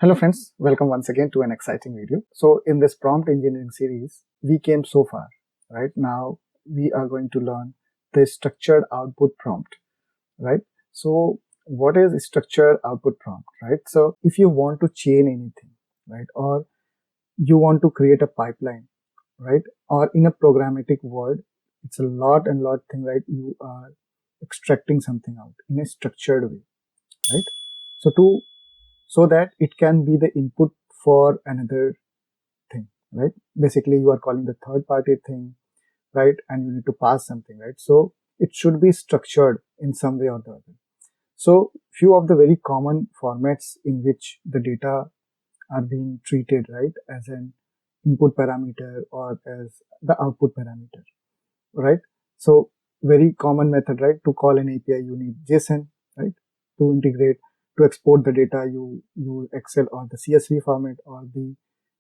Hello friends, welcome once again to an exciting video. So in this prompt engineering series, we came so far, right? Now we are going to learn the structured output prompt, right? So what is structured output prompt, right? So if you want to chain anything, right? Or you want to create a pipeline, right? Or in a programmatic word, it's a lot and lot thing, right? You are extracting something out in a structured way, right? So that it can be the input for another thing, right? Basically, you are calling the third party thing, right? And you need to pass something, right? So it should be structured in some way or the other. So few of the very common formats in which the data are being treated, right? As an input parameter or as the output parameter, right? So very common method, right? To call an API, you need JSON, right? To integrate, to export the data, you use Excel or the CSV format, or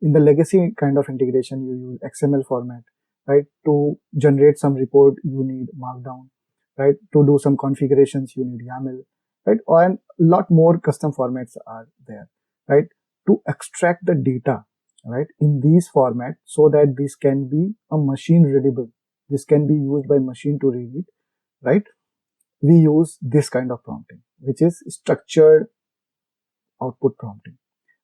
in the legacy kind of integration, you use XML format, right? To generate some report, you need Markdown, right? To do some configurations, you need YAML, right? And a lot more custom formats are there, right? To extract the data, right? In these formats so that this can be a machine readable. This can be used by machine to read it, right? We use this kind of prompting, which is structured output prompting,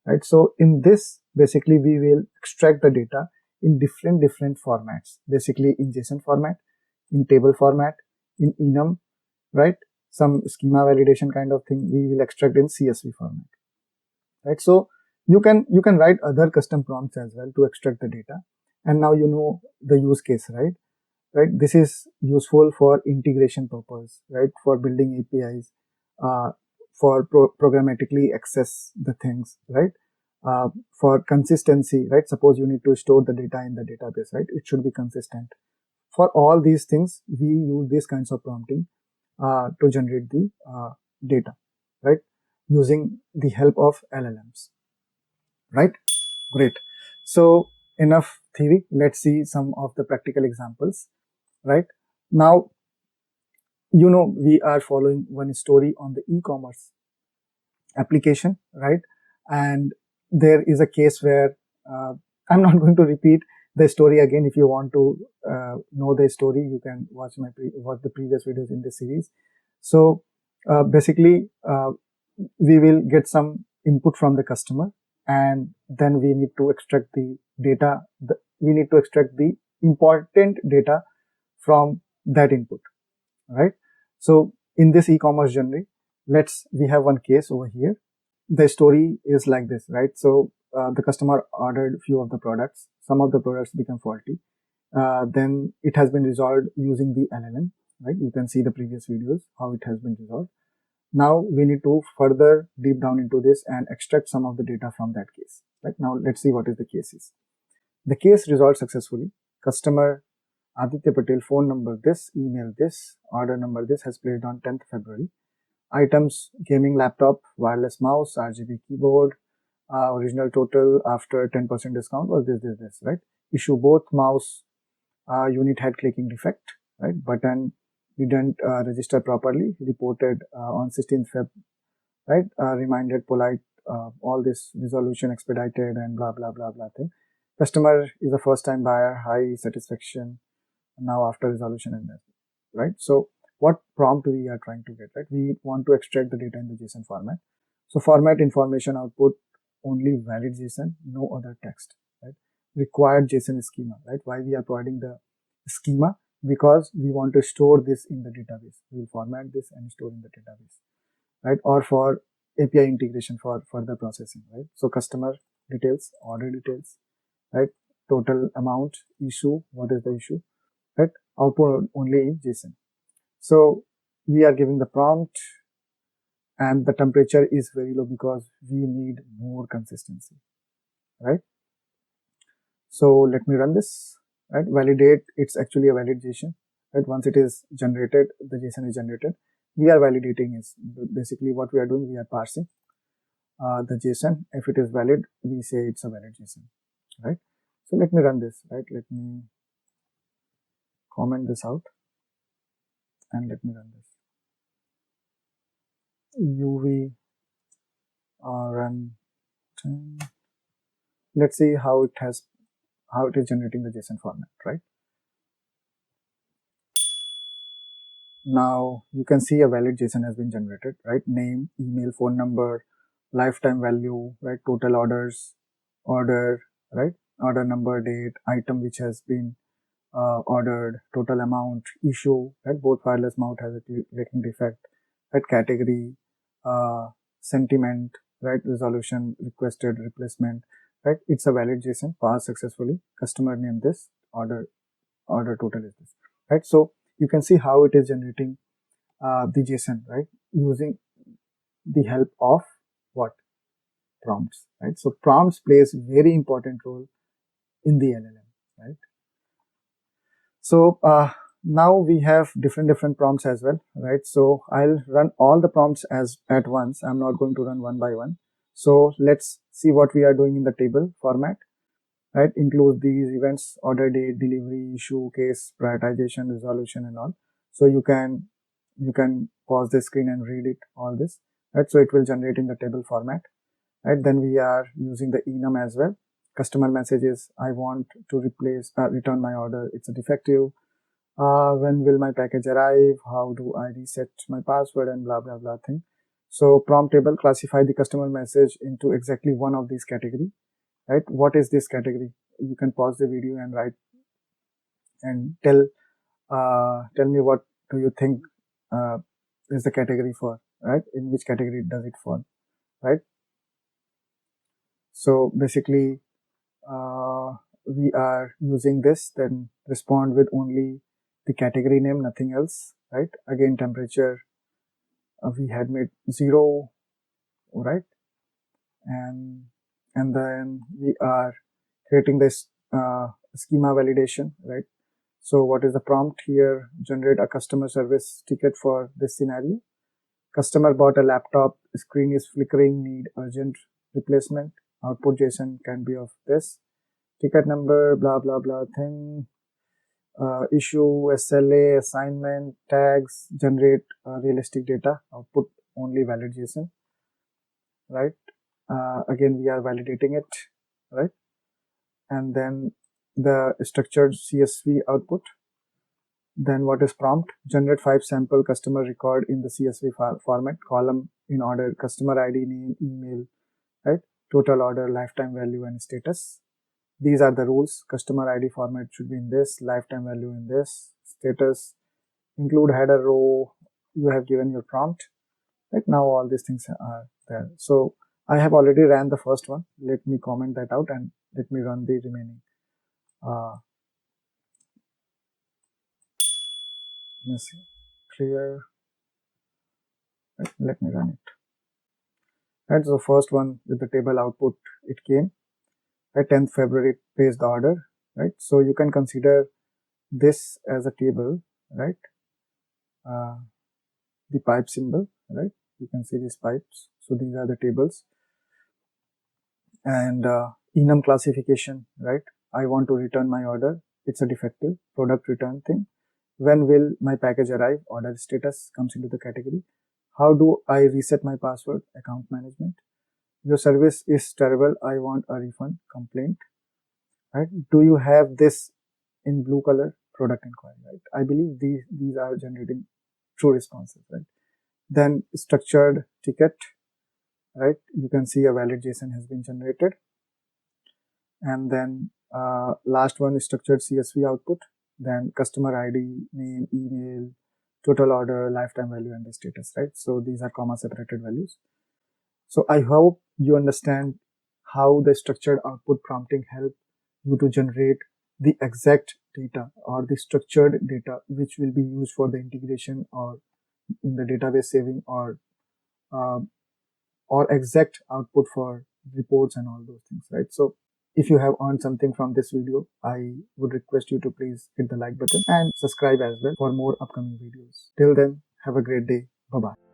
right? So in this, basically, we will extract the data in different formats, basically in JSON format, in table format, in enum, right? Some schema validation kind of thing, we will extract in CSV format, right? So you can write other custom prompts as well to extract the data. And now you know the use case, right? Right, this is useful for integration purpose, right? For building APIs, for programmatically access the things, right? For consistency, right? Suppose you need to store the data in the database, right? It should be consistent. For all these things, we use these kinds of prompting to generate the data, right? Using the help of LLMs, right? Great. So enough theory. Let's see some of the practical examples, right? Now, we are following one story on the e-commerce application, right? And there is a case where I'm not going to repeat the story again. If you want to know the story, you can watch the previous videos in this series. So basically, we will get some input from the customer, and then we need to extract the data. We need to extract the important data from that input, right? So in this e-commerce journey, we have one case over here. The story is like this, right? So the customer ordered few of the products. Some of the products become faulty. Then it has been resolved using the LLM, right? You can see the previous videos, how it has been resolved. Now we need to further deep down into this and extract some of the data from that case, right? Now let's see what is the case is. The case resolved successfully. Customer Aditya Patel, phone number this, email this, order number this, has placed on 10th February. Items: gaming laptop, wireless mouse, RGB keyboard. Original total after 10% discount was this, right? Issue: both mouse unit had clicking defect, right? Button didn't register properly, reported on 16th Feb, right? Reminded polite, all this resolution expedited and blah, blah, blah, blah thing. Customer is a first time buyer, high satisfaction now after resolution and that, right? So what prompt we are trying to get, right? We want to extract the data in the JSON format. So format information output only valid JSON, no other text, right? Required JSON schema, right? Why we are providing the schema? Because we want to store this in the database. We will format this and store in the database, right? Or for API integration for further processing, right? So customer details, order details, right? Total amount, issue, what is the issue, right? Output only in JSON. So we are giving the prompt, and the temperature is very low because we need more consistency, right? So let me run this, right? Validate, it's actually a valid JSON, right? Once it is generated, the JSON is generated. We are validating is basically what we are doing. We are parsing the JSON. If it is valid, we say it's a valid JSON, right? So let me run this, right? Let me comment this out and let me run this. UV run let's see how it is generating the JSON format, right? Now you can see a valid JSON has been generated, right? Name, email, phone number, lifetime value, right? Total orders, order, right? Order number, date, item which has been ordered, total amount, issue, right? Both wireless mount has a clicking defect, right? Category, sentiment, right? Resolution, requested, replacement, right? It's a valid JSON, parsed successfully. Customer name this, order total is this, right? So you can see how it is generating the JSON, right? Using the help of what? Prompts, right? So prompts plays very important role in the LLM, right? So now we have different prompts as well, right? So I'll run all the prompts at once. I'm not going to run one by one. So let's see what we are doing in the table format, right? Include these events, order date, delivery, issue, case, prioritization, resolution, and all. So you can pause the screen and read it, all this, right? So it will generate in the table format, right? Then we are using the enum as well. Customer messages, I want to return my order, it's a defective. When will my package arrive? How do I reset my password, and blah blah blah thing. So prompt table, classify the customer message into exactly one of these category, right? What is this category? You can pause the video and write and tell me what do you think is the category for, right? In which category does it fall, right? So basically we are using this, then respond with only the category name, nothing else, right? Again, temperature we had made 0, right? And then we are creating this schema validation, right? So what is the prompt here? Generate a customer service ticket for this scenario. Customer bought a laptop, screen is flickering, need urgent replacement. Output JSON can be of this. Ticket number, blah blah blah thing. Issue, SLA, assignment, tags, generate realistic data. Output only valid JSON, right? Again, we are validating it, right? And then the structured CSV output. Then what is prompt? Generate 5 sample customer record in the CSV format, column in order, customer ID, name, email, right? Total order, lifetime value, and status. These are the rules. Customer ID format should be in this, lifetime value in this, status, include header row. You have given your prompt, right? Now all these things are there. So I have already ran the first one. Let me comment that out and let me run the remaining. Let me see. Clear. Right, let me run it. Right, so the first one with the table output, it came. Right, 10th February, placed the order. Right, so you can consider this as a table. Right, the pipe symbol. Right, you can see these pipes. So these are the tables. And enum classification. Right, I want to return my order. It's a defective product return thing. When will my package arrive? Order status comes into the category. How do I reset my password? Account management. Your service is terrible. I want a refund. Complaint. Right? Do you have this in blue color? Product inquiry. Right? I believe these are generating true responses. Right? Then structured ticket. Right? You can see a valid JSON has been generated. And then last one is structured CSV output. Then customer ID, name, email, total order, lifetime value, and the status, right? So these are comma separated values. So I hope you understand how the structured output prompting help you to generate the exact data or the structured data which will be used for the integration or in the database saving or exact output for reports and all those things, right? So if you have earned something from this video, I would request you to please hit the like button and subscribe as well for more upcoming videos. Till then, have a great day. Bye-bye.